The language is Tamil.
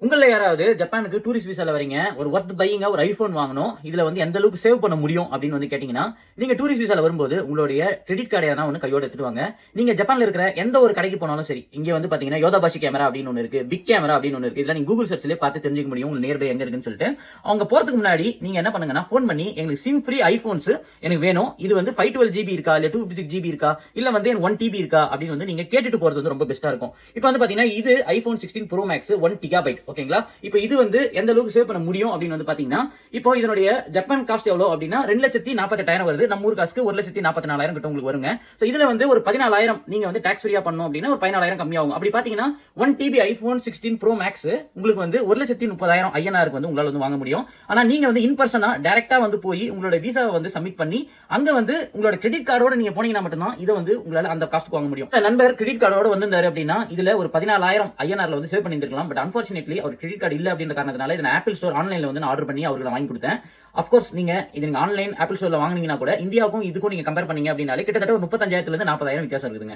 உங்கள யாராவது ஜப்பானுக்கு டூரிஸ்ட் விசால வரீங்க, ஒரு வொர்த் பையிங்கா ஒரு ஐபோன் வாங்கணும், இதுல வந்து எந்த அளவுக்கு சேவ் பண்ண முடியும் அப்படின்னு வந்து கேட்டீங்கன்னா, நீங்க டூரிஸ்ட் விசால வரும்போது உங்களுடைய கிரெடிட் கார்டு எதனா ஒன்னு கையோட எடுத்துட்டு வாங்க. நீங்க ஜப்பான்ல இருக்கிற எந்த ஒரு கடைக்கு போனாலும் சரி, இங்க வந்து பாத்தீங்கன்னா யோதாபாஷி கேமரா அப்படின்னு ஒன்னு இருக்கு, பிக் கேமரா அப்படின்னு ஒன்னு இருக்கு. இதெல்லாம் நீங்க கூகுள் சர்ச்லயே பார்த்து தெரிஞ்சுக்க முடியும் உங்க நியர்பை எங்க இருக்குன்னு சொல்லிட்டு. அவங்க போறதுக்கு முன்னாடி நீங்க என்ன பண்ணுங்கன்னா, போன் பண்ணி எங்களுக்கு சிம் ஃப்ரீ ஐபோன்ஸ் எனக்கு வேணும், இது வந்து 512 GB இருக்கா இல்ல 256 GB இருக்கா இல்ல வந்து 1 TB இருக்கா அப்படின்னு வந்து நீங்க கேட்டுட்டு போறது வந்து ரொம்ப பெஸ்டா இருக்கும். இப்போ வந்து பாத்தீங்கன்னா இது ஐபோன் 16 Pro Max 1 GB, ஓகேங்களா? இப்போ இது வந்து எந்த அளவுக்கு சேவ் பண்ண முடியும் அப்படின்னு வந்து பாத்தீங்கன்னா, இப்போ இதனுடைய ஜப்பான் காஸ்ட் எவ்வளவு அப்படின்னா 2,48,000 வருது. நம்ம ஊர் காசுக்கு 1,44,000 கிட்ட உங்களுக்கு வருங்க. சோ இதுல வந்து ஒரு 14,000 நீங்க வந்து டாக்ஸ் ஃப்ரீயா பண்ணணும் அப்படின்னா ஒரு 14,000 கம்மியாகும். அப்படி பாத்தீங்கன்னா 1 TB ஐபோன் 16 Pro Max உங்களுக்கு வந்து 1,30,000 ஐஎன்ஆருக்கு வந்து உங்களால வந்து வாங்க முடியும். ஆனா நீங்க வந்து இன் பர்சனா டைரக்டா வந்து போய் உங்களோட விசாவை வந்து சப்மிட் பண்ணி அங்க வந்து உங்களோட கிரெடிட் கார்டோட நீங்க போனீங்கன்னா மட்டும்தான் இதை வந்து உங்களால அந்த காஸ்ட்க்கு வாங்க முடியும். நண்பர் கிரெடிட் கார்டோட வந்திருந்தாரு அப்படின்னா இதுல ஒரு 14,000 ஐஎன்ஆர்ல வந்து சேவ் பண்ணிருக்கலாம். பட் அன்பார்ச்சுனேட்லி அவர் கிரெடிட் கார்டு இல்ல அப்படின்ற காரணத்தினால இதை ஆப்பிள் ஸ்டோர் ஆன்லைன்ல வந்து நான் ஆர்டர் பண்ணி அவருக்கு வாங்கி கொடுத்தேன். அஃப்கோர்ஸ் நீங்க இது ஆன்லைன் ஆப்பிள் ஸ்டோர்ல வாங்குனீங்கன்னா கூட இந்தியாவுக்கும் இதுக்கும் நீங்க கம்பேர் பண்ணீங்க அப்படின்னாலே கிட்டத்தட்ட ஒரு 35,000 இருந்து 40,000 வித்தியாசம் இருக்குதுங்க.